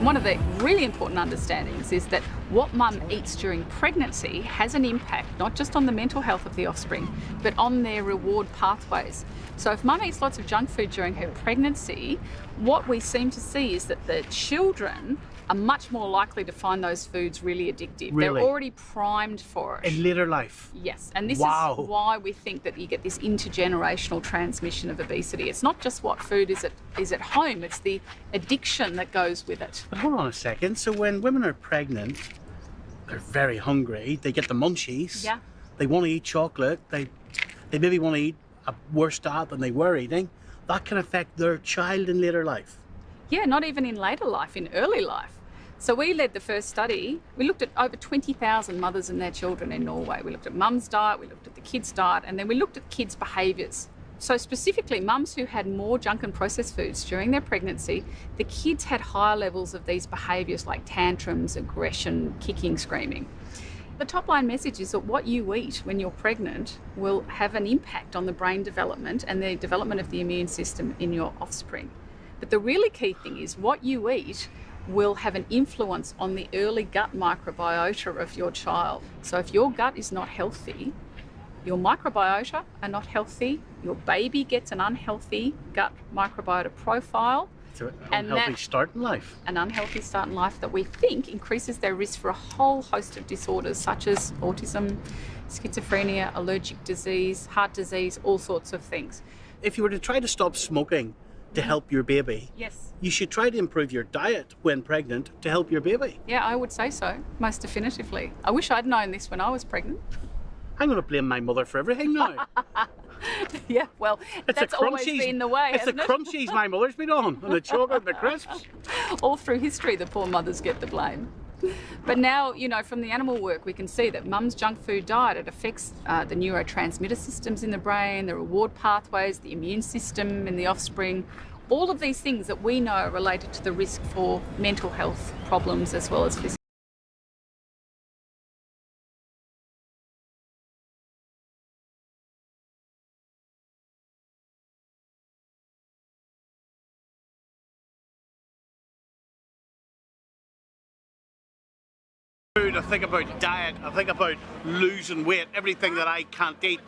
One of the really important understandings is that what mum eats during pregnancy has an impact not just on the mental health of the offspring, but on their reward pathways. So if mum eats lots of junk food during her pregnancy, what we seem to see is that the children are much more likely to find those foods really addictive. Really? They're already primed for it. In later life? Yes, and this Wow. is why we think that you get this intergenerational transmission of obesity. It's not just what food is at home, it's the addiction that goes with it. But hold on a second. So when women are pregnant, they're very hungry. They get the munchies. Yeah. They want to eat chocolate. They maybe want to eat a worse diet than they were eating. That can affect their child in later life. Yeah, not even in later life, in early life. So we led the first study. We looked at over 20,000 mothers and their children in Norway. We looked at mum's diet, we looked at the kids' diet, and then we looked at kids' behaviours. So specifically, mums who had more junk and processed foods during their pregnancy, the kids had higher levels of these behaviours like tantrums, aggression, kicking, screaming. The top line message is that what you eat when you're pregnant will have an impact on the brain development and the development of the immune system in your offspring. But the really key thing is what you eat will have an influence on the early gut microbiota of your child. So if your gut is not healthy, your microbiota are not healthy, your baby gets an unhealthy gut microbiota profile. It's an unhealthy start in life. An unhealthy start in life that we think increases their risk for a whole host of disorders such as autism, schizophrenia, allergic disease, heart disease, all sorts of things. If you were to try to stop smoking to help your baby, yes, you should try to improve your diet when pregnant to help your baby. Yeah, I would say so, most definitively. I wish I'd known this when I was pregnant. I'm going to blame my mother for everything now. Yeah, well, It's that's always been the way, It's the hasn't it? crunchies my mother's been on, and the chocolate and the crisps. All through history, the poor mothers get the blame. But now, you know, from the animal work, we can see that mum's junk food diet, it affects the neurotransmitter systems in the brain, the reward pathways, the immune system in the offspring, all of these things that we know are related to the risk for mental health problems as well as physical. Food, I think about diet, I think about losing weight, everything that I can't eat.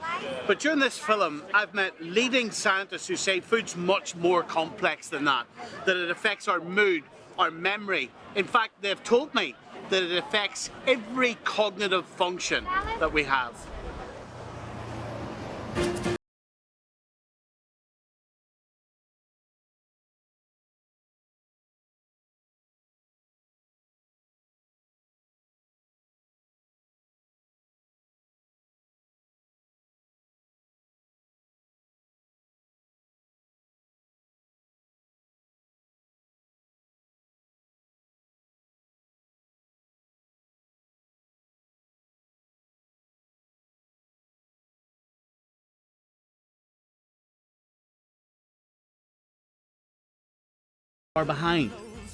But during this film, I've met leading scientists who say food's much more complex than that it affects our mood, our memory. In fact, they've told me that it affects every cognitive function that we have. Are behind.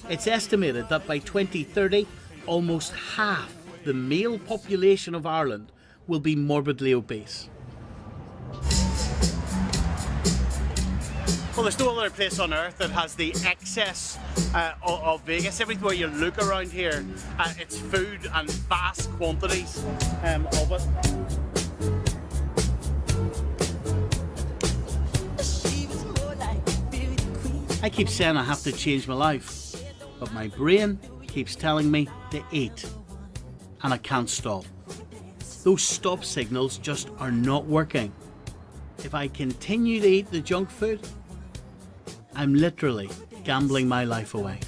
It's estimated that by 2030, almost half the male population of Ireland will be morbidly obese. Well, there's no other place on earth that has the excess of Vegas. Everywhere you look around here, it's food and vast quantities of it. I keep saying I have to change my life, but my brain keeps telling me to eat, and I can't stop. Those stop signals just are not working. If I continue to eat the junk food, I'm literally gambling my life away.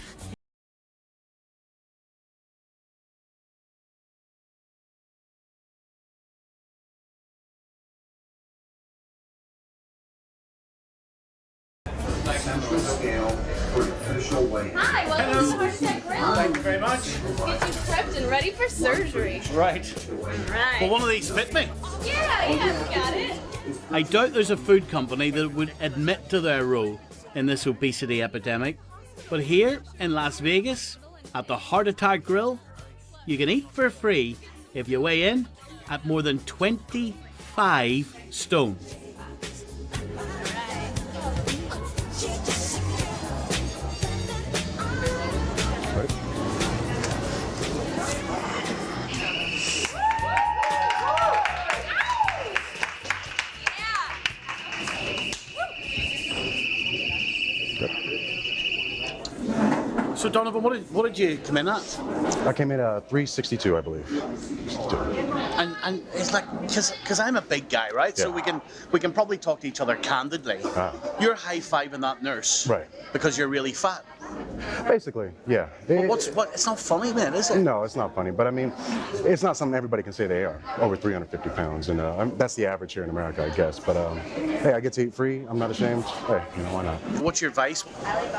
Hi, welcome to the Heart Attack Grill. Thank you very much. Get you prepped and ready for surgery. Right. Right. Will one of these fit me? Yeah, you got it. I doubt there's a food company that would admit to their role in this obesity epidemic. But here in Las Vegas, at the Heart Attack Grill, you can eat for free if you weigh in at more than 25 stone. Right. So Donovan, what did you come in at? I came in at 362, I believe. And it's like, because I'm a big guy, right? So we can probably talk to each other candidly. You're high-fiving that nurse, right? Because you're really fat. Basically, yeah. Well, it's not funny, man, is it? No, it's not funny. But I mean, it's not something everybody can say they are. Over 350 pounds, and that's the average here in America, I guess. But hey, I get to eat free. I'm not ashamed. Hey, why not? What's your vice?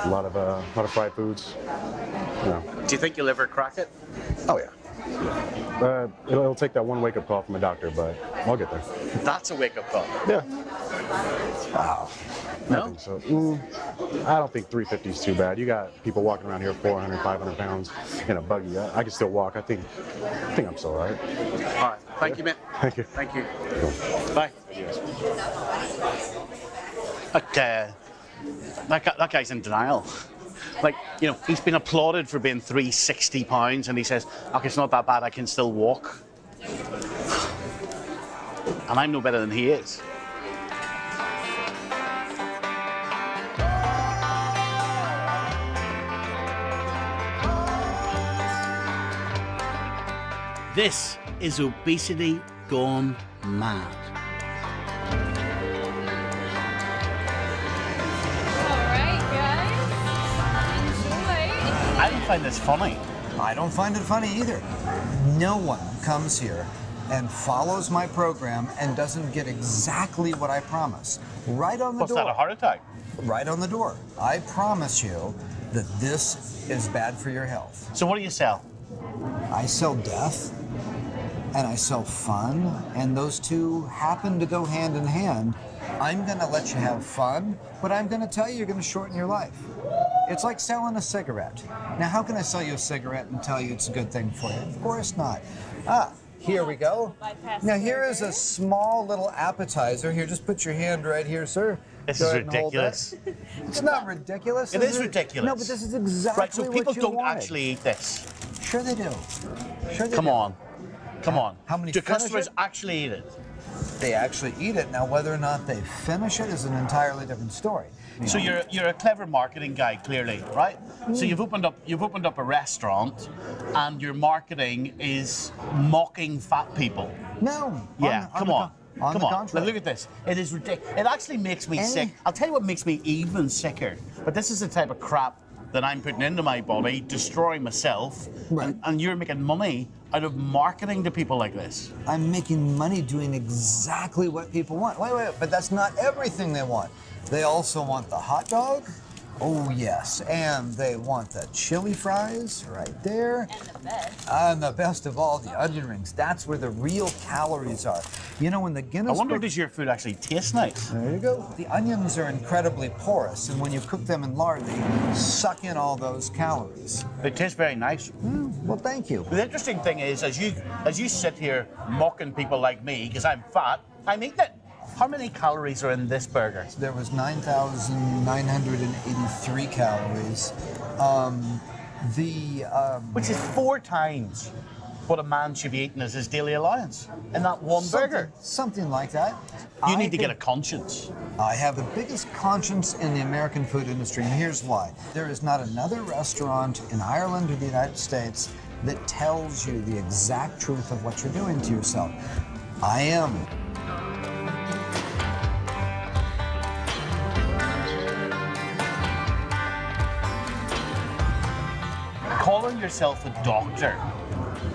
A lot of fried foods. Do you think you'll ever crack it? Oh yeah. It'll take that one wake-up call from a doctor, but I'll get there. That's a wake-up call. Yeah. Wow. No? I think so. I don't think 350 is too bad. You got people walking around here 400, 500 pounds in a buggy. I can still walk. I think I'm so all right. All right. Thank you, man. Thank you. Thank you. Bye. That guy's in denial. Like, you know, he's been applauded for being 360 pounds, and he says, okay, it's not that bad, I can still walk. And I'm no better than he is. This is obesity gone mad. I don't find this funny. I don't find it funny either. No one comes here and follows my program and doesn't get exactly what I promise. Right on the door. What's that, a heart attack? Right on the door. I promise you that this is bad for your health. So what do you sell? I sell death and I sell fun, and those two happen to go hand in hand. I'm gonna let you have fun, but I'm gonna tell you you're gonna shorten your life. It's like selling a cigarette. Now, how can I sell you a cigarette and tell you it's a good thing for you? Of course not. Here we go. Now, here is a small little appetizer. Here, just put your hand right here, sir. This is ridiculous. It's not ridiculous. It is ridiculous. No, but this is exactly right, so people what you don't wanted. actually eat this. Sure they do. Sure they Come do. on. Come on. How many do finish customers it? actually eat it? They actually eat it. Now, whether or not they finish it is an entirely different story. So you're a clever marketing guy, clearly, right? So you've opened up a restaurant, and your marketing is mocking fat people. No. Yeah. Come on. On the contrary. Look at this. It is ridiculous. It actually makes me sick. I'll tell you what makes me even sicker. But this is the type of crap that I'm putting into my body, destroying myself, and you're making money out of marketing to people like this. I'm making money doing exactly what people want. Wait, but that's not everything they want. They also want the hot dog. Oh, yes. And they want the chili fries right there. And the best. And the best of all, the onion rings. That's where the real calories are. You know, when the Guinness... I wonder, does your food actually taste nice? There you go. The onions are incredibly porous, and when you cook them in lard, they suck in all those calories. It tastes very nice. Well, thank you. The interesting thing is, as you sit here mocking people like me, because I'm fat, I'm eating it. How many calories are in this burger? There was 9,983 calories. Which is 4 times what a man should be eating as his daily allowance in that one burger. Something like that. You need to get a conscience. I have the biggest conscience in the American food industry, and here's why. There is not another restaurant in Ireland or the United States that tells you the exact truth of what you're doing to yourself. I am. Calling yourself a doctor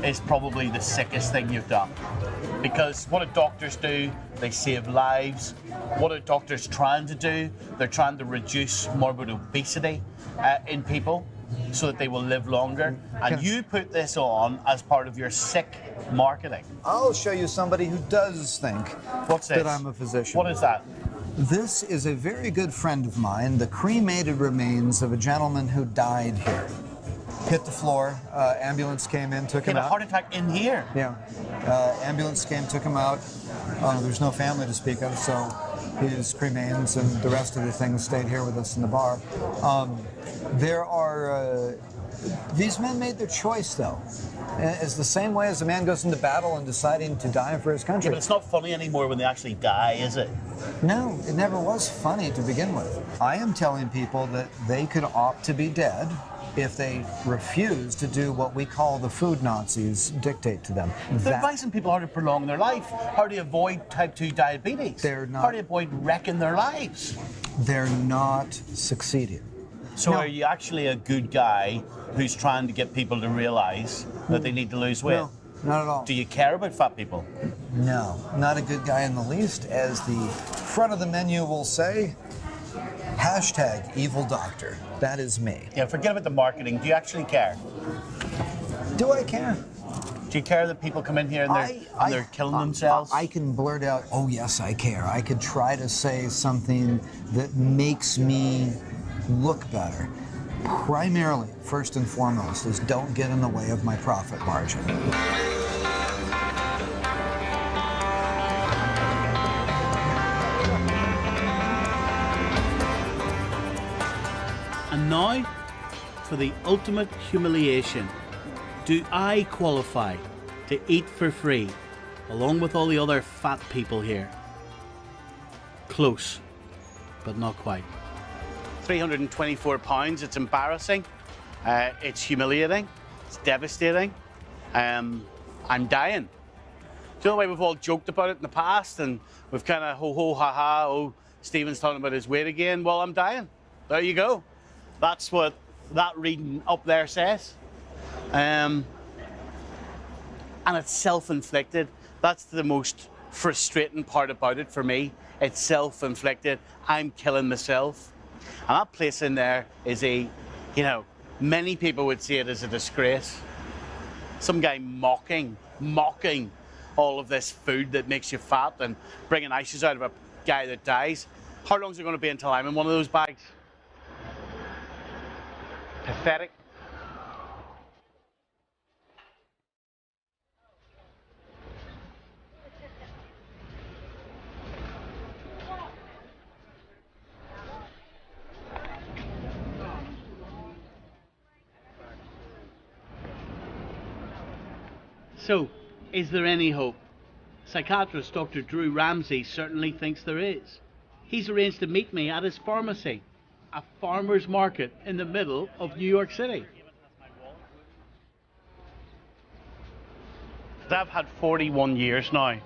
is probably the sickest thing you've done. Because what do doctors do? They save lives. What are doctors trying to do? They're trying to reduce morbid obesity in people so that they will live longer. And you put this on as part of your sick marketing. I'll show you somebody who does think that I'm a physician. What is that? This is a very good friend of mine, the cremated remains of a gentleman who died here. Hit the floor, ambulance came in, took him out. He had a heart attack in here? Yeah. Ambulance came, took him out. There's no family to speak of, so his cremains and the rest of the things stayed here with us in the bar. There are, these men made their choice, though. It's the same way as a man goes into battle and deciding to die for his country. Yeah, but it's not funny anymore when they actually die, is it? No, it never was funny to begin with. I am telling people that they could opt to be dead if they refuse to do what we call the food Nazis dictate to them. They're advising people how to prolong their life, how to avoid type 2 diabetes, how to avoid wrecking their lives. They're not succeeding. So are you actually a good guy who's trying to get people to realize that they need to lose weight? No, not at all. Do you care about fat people? No, not a good guy in the least. As the front of the menu will say, hashtag evil doctor. That is me. Yeah, forget about the marketing. Do you actually care? Do I care? Do you care that people come in here and they're killing themselves? I can blurt out, oh yes, I care. I could try to say something that makes me look better. Primarily, first and foremost, is don't get in the way of my profit margin. And now, for the ultimate humiliation. Do I qualify to eat for free, along with all the other fat people here? Close, but not quite. 324 pounds, it's embarrassing, it's humiliating, it's devastating. I'm dying. Do you know the way we've all joked about it in the past and we've kind of ho ha ha, oh, Stephen's talking about his weight again? Well, I'm dying. There you go. That's what that reading up there says. And it's self-inflicted. That's the most frustrating part about it for me. It's self-inflicted. I'm killing myself. And that place in there is many people would see it as a disgrace. Some guy mocking all of this food that makes you fat and bringing ashes out of a guy that dies. How long is it going to be until I'm in one of those bags? Pathetic. So, is there any hope? Psychiatrist Dr. Drew Ramsey certainly thinks there is. He's arranged to meet me at his pharmacy, a farmer's market in the middle of New York City. I've had 41 years now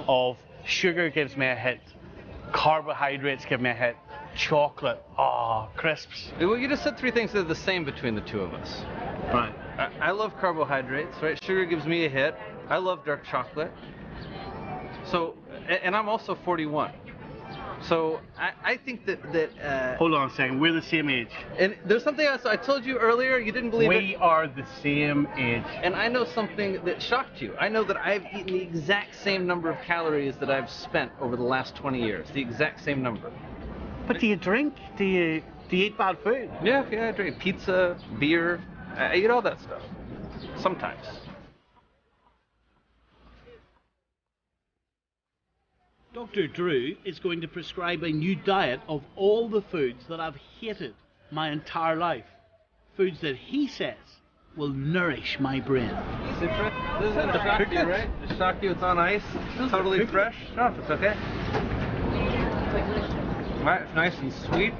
of sugar gives me a hit, carbohydrates give me a hit, chocolate, crisps. Well, you just said three things that are the same between the two of us. Right. I love carbohydrates, right? Sugar gives me a hit. I love dark chocolate. So, and I'm also 41. So I think that hold on a second, we're the same age. And there's something else I told you earlier, you didn't believe it. We are the same age. And I know something that shocked you. I know that I've eaten the exact same number of calories that I've spent over the last 20 years. The exact same number. But do you drink? Do you eat bad food? Yeah, I drink pizza, beer. I eat all that stuff. Sometimes. Dr. Drew is going to prescribe a new diet of all the foods that I've hated my entire life. Foods that he says will nourish my brain. Citrus? This isn't shock you, right? Just shock you, it's on ice. Totally fresh. No, it's okay. Alright, it's nice and sweet.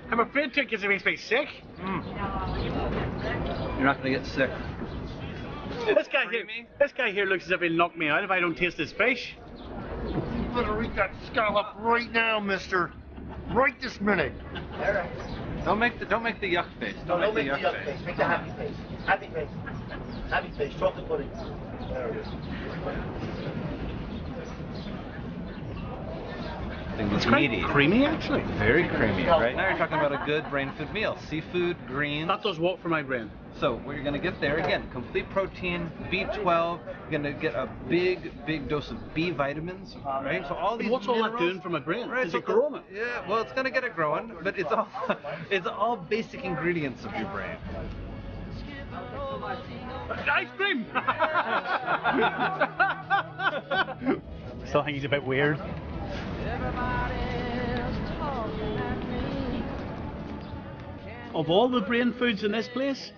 I'm afraid to because it makes me sick. You're not going to get sick. This guy here looks as if he'll knock me out if I don't taste his fish. You better eat that scallop right now, mister. Right this minute. All right. Don't make the yuck face. Don't make the yuck face. Make the happy face. Happy face. Happy face. Chocolate pudding. There it is. It's quite creamy, actually. Very creamy. Right now you're talking about a good brain food meal. Seafood, greens. That does what for my brain? So what you're going to get there, again, complete protein, B12. You're going to get a big dose of B vitamins, right? So all these. What's all that doing for my brain? Right, Is it growing it? Yeah, well, it's going to get it growing, but it's all basic ingredients of your brain. Ice cream! Still think he's a bit weird. of all the brain foods in this place,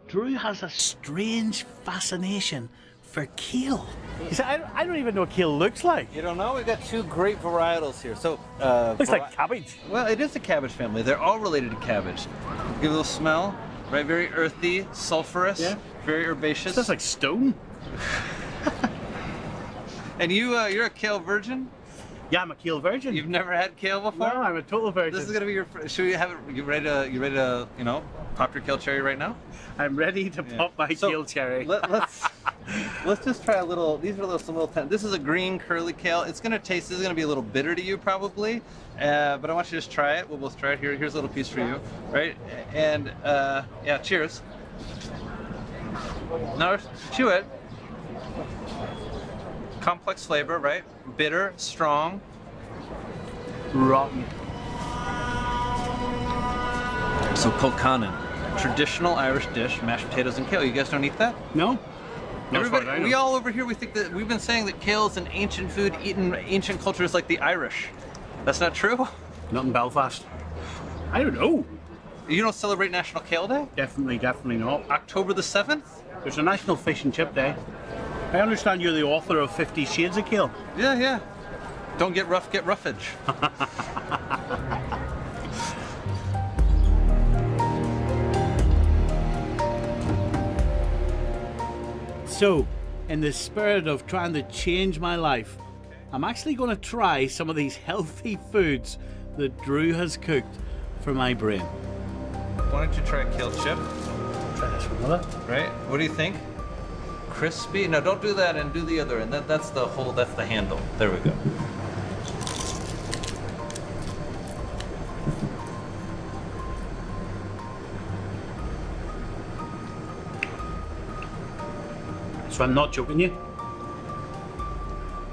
Drew has a strange fascination for kale. You see, I don't even know what kale looks like. You don't know? We've got two great varietals here. So, looks like cabbage. Well, it is a cabbage family. They're all related to cabbage. Give a little smell, right? Very earthy, sulfurous, very herbaceous. Smells like stone. And you're a kale virgin? Yeah, I'm a kale virgin. You've never had kale before? No, I'm a total virgin. This is gonna be your. Should we have it? You ready to pop your kale cherry right now? I'm ready to pop my kale cherry. Let's just try a little. These are some little. This is a green curly kale. It's gonna taste. This is gonna be a little bitter to you probably, but I want you to just try it. We'll both try it here. Here's a little piece for you, right? And yeah, cheers. Now chew it. Complex flavor, right? Bitter, strong, rotten. So colcannon, traditional Irish dish, mashed potatoes and kale. You guys don't eat that? No. Everybody, we all over here, we think that we've been saying that kale is an ancient food eaten in ancient cultures like the Irish. That's not true? Not in Belfast. I don't know. You don't celebrate National Kale Day? Definitely not. October the 7th? There's a National Fish and Chip Day. I understand you're the author of 50 Shades of Kale. Yeah. Don't get rough, get roughage. So, in the spirit of trying to change my life, I'm actually going to try some of these healthy foods that Drew has cooked for my brain. Why don't you try a kale chip? Try this one, will I? Right? What do you think? Crispy? No, don't do that and do the other. And that's the handle. There we go. So I'm not joking you.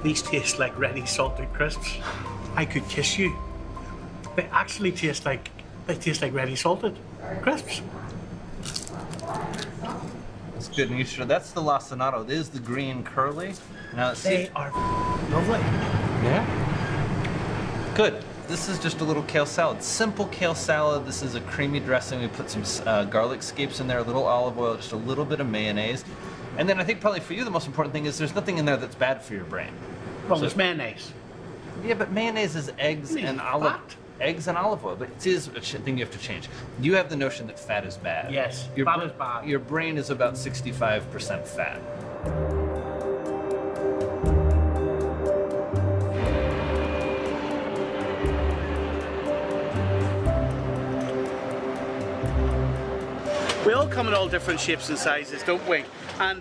These taste like ready salted crisps. I could kiss you. They actually taste like ready salted crisps. That's good. And you should. That's the lacinato. This is the green curly. Now they are lovely. Yeah. Good. This is just a little kale salad. Simple kale salad. This is a creamy dressing. We put some garlic scapes in there, a little olive oil, just a little bit of mayonnaise. And then I think probably for you the most important thing is there's nothing in there that's bad for your brain. Well, there's mayonnaise. Yeah, but mayonnaise is eggs and olive oil. But it is a thing you have to change. You have the notion that fat is bad. Yes, fat is bad. Your brain is about 65% fat. We all come in all different shapes and sizes, don't we? And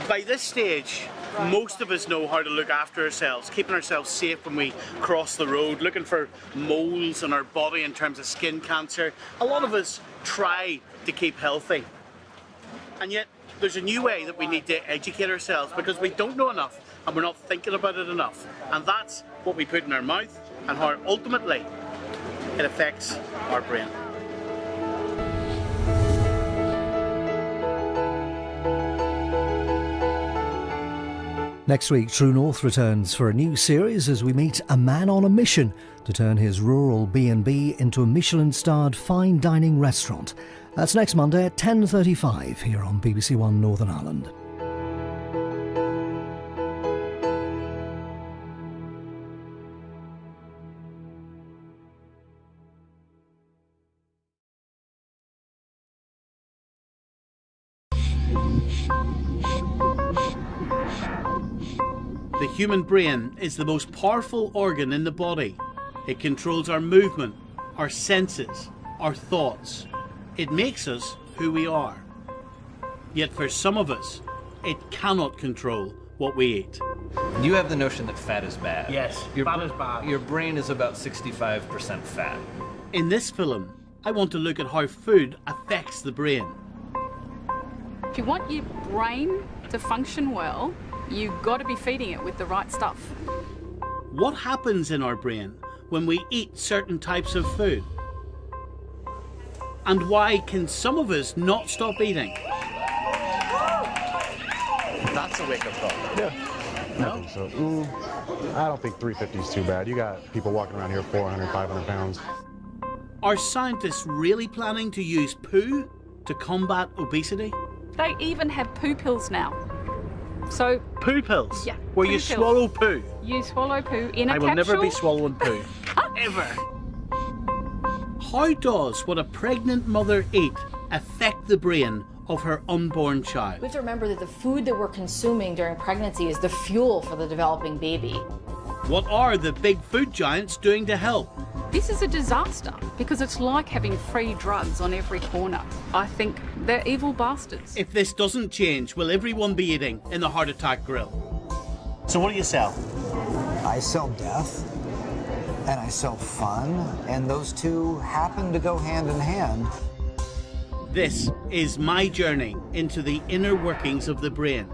by this stage, most of us know how to look after ourselves, keeping ourselves safe when we cross the road, looking for moles in our body in terms of skin cancer. A lot of us try to keep healthy. And yet, there's a new way that we need to educate ourselves because we don't know enough and we're not thinking about it enough. And that's what we put in our mouth and how ultimately it affects our brain. Next week, True North returns for a new series as we meet a man on a mission to turn his rural B&B into a Michelin-starred fine dining restaurant. That's next Monday at 10:35 here on BBC One Northern Ireland. The human brain is the most powerful organ in the body. It controls our movement, our senses, our thoughts. It makes us who we are. Yet for some of us, it cannot control what we eat. You have the notion that fat is bad. Yes, fat is bad. Your brain is about 65% fat. In this film, I want to look at how food affects the brain. If you want your brain to function well, you've got to be feeding it with the right stuff. What happens in our brain when we eat certain types of food? And why can some of us not stop eating? That's a wake-up call. Yeah. No? So, I don't think 350 is too bad. You got people walking around here 400, 500 pounds. Are scientists really planning to use poo to combat obesity? They even have poo pills now. So poo pills? Yeah. Where poo you pills. swallow poo? You swallow poo in a I capsule. will never be swallowing poo. Ever. How does what a pregnant mother eat affect the brain of her unborn child? We have to remember that the food that we're consuming during pregnancy is the fuel for the developing baby. What are the big food giants doing to help? This is a disaster because it's like having free drugs on every corner. I think they're evil bastards. If this doesn't change, will everyone be eating in the Heart Attack Grill? So what do you sell? I sell death and I sell fun, and those two happen to go hand in hand. This is my journey into the inner workings of the brain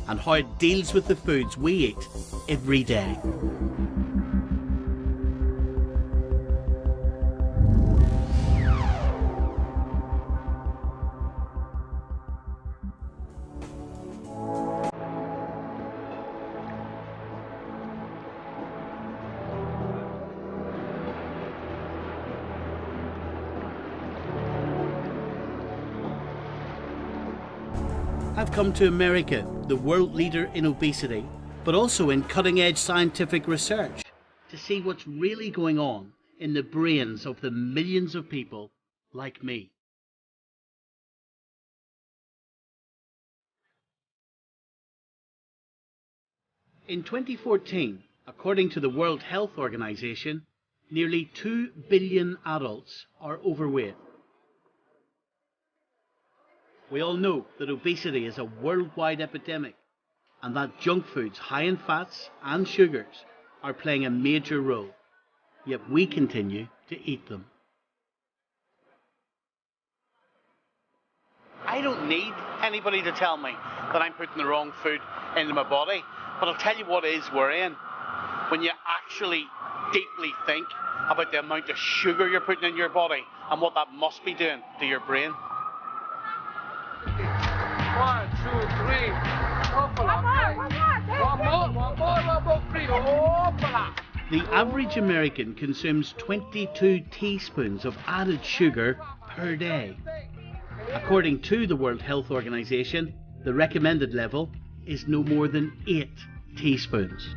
and how it deals with the foods we eat every day. I've come to America, the world leader in obesity, but also in cutting-edge scientific research, to see what's really going on in the brains of the millions of people like me. In 2014, according to the World Health Organization, nearly 2 billion adults are overweight. We all know that obesity is a worldwide epidemic and that junk foods high in fats and sugars are playing a major role, yet we continue to eat them. I don't need anybody to tell me that I'm putting the wrong food into my body, but I'll tell you what is worrying. When you actually deeply think about the amount of sugar you're putting in your body and what that must be doing to your brain. 1, 2, 3. The average American consumes 22 teaspoons of added sugar per day. According to the World Health Organization, the recommended level is no more than 8 teaspoons.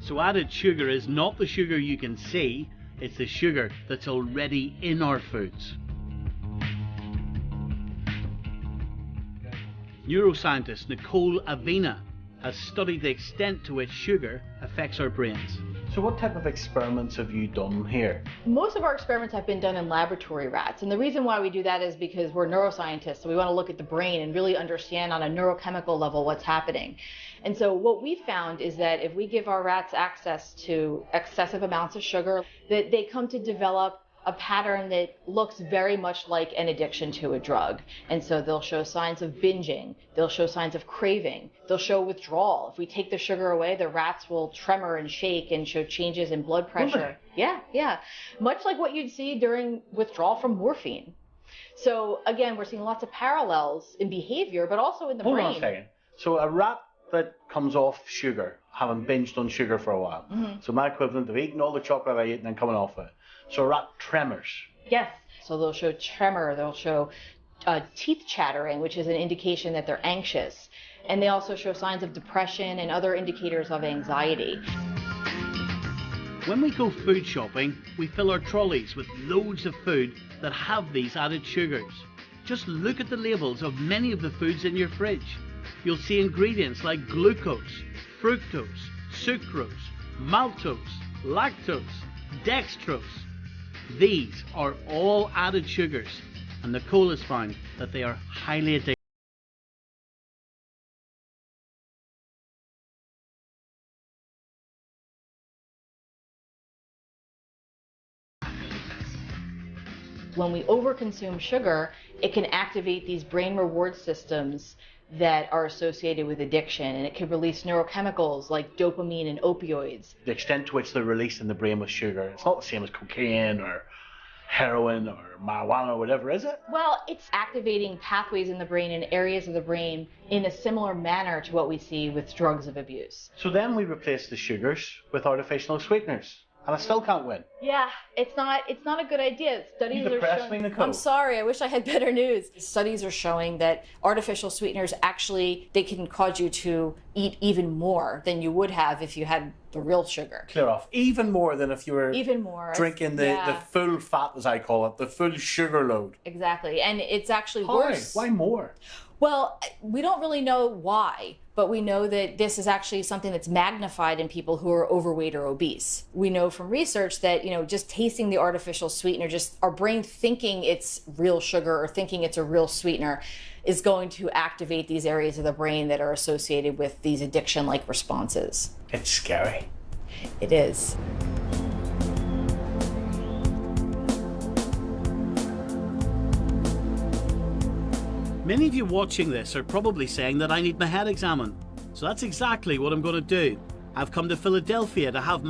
So added sugar is not the sugar you can see, it's the sugar that's already in our foods. Neuroscientist Nicole Avena has studied the extent to which sugar affects our brains. So what type of experiments have you done here? Most of our experiments have been done in laboratory rats, and the reason why we do that is because we're neuroscientists, so we want to look at the brain and really understand on a neurochemical level what's happening. And so what we found is that if we give our rats access to excessive amounts of sugar, that they come to develop a pattern that looks very much like an addiction to a drug. And so they'll show signs of binging, they'll show signs of craving, they'll show withdrawal. If we take the sugar away, the rats will tremor and shake and show changes in blood pressure. Yeah. Much like what you'd see during withdrawal from morphine. So again, we're seeing lots of parallels in behavior, but also in the brain. Hold on a second. So a rat that comes off sugar, having binged on sugar for a while. So my equivalent of eating all the chocolate I ate and then coming off it. So a rat tremors. Yes. So they'll show tremor, they'll show teeth chattering, which is an indication that they're anxious. And they also show signs of depression and other indicators of anxiety. When we go food shopping, we fill our trolleys with loads of food that have these added sugars. Just look at the labels of many of the foods in your fridge. You'll see ingredients like glucose, fructose, sucrose, maltose, lactose, dextrose. These are all added sugars, and Nicole has found that they are highly addictive. When we overconsume sugar, it can activate these brain reward systems that are associated with addiction, and it can release neurochemicals like dopamine and opioids. The extent to which they're released in the brain with sugar, it's not the same as cocaine or heroin or marijuana or whatever, is it? Well, it's activating pathways in the brain and areas of the brain in a similar manner to what we see with drugs of abuse. So then we replace the sugars with artificial sweeteners. And I still can't win. Yeah, it's not a good idea. Studies You are depressed showing. me, Nicole. I'm sorry. I wish I had better news. Studies are showing that artificial sweeteners actually they can cause you to eat even more than you would have if you had the real sugar. Clear off. Even more than if you were Even more. drinking the full fat, as I call it, the full sugar load. Exactly, and it's actually Why? worse. Why more? Well, we don't really know why, but we know that this is actually something that's magnified in people who are overweight or obese. We know from research that, just tasting the artificial sweetener, just our brain thinking it's real sugar or thinking it's a real sweetener is going to activate these areas of the brain that are associated with these addiction-like responses. It's scary. It is. Many of you watching this are probably saying that I need my head examined. So that's exactly what I'm going to do. I've come to Philadelphia to have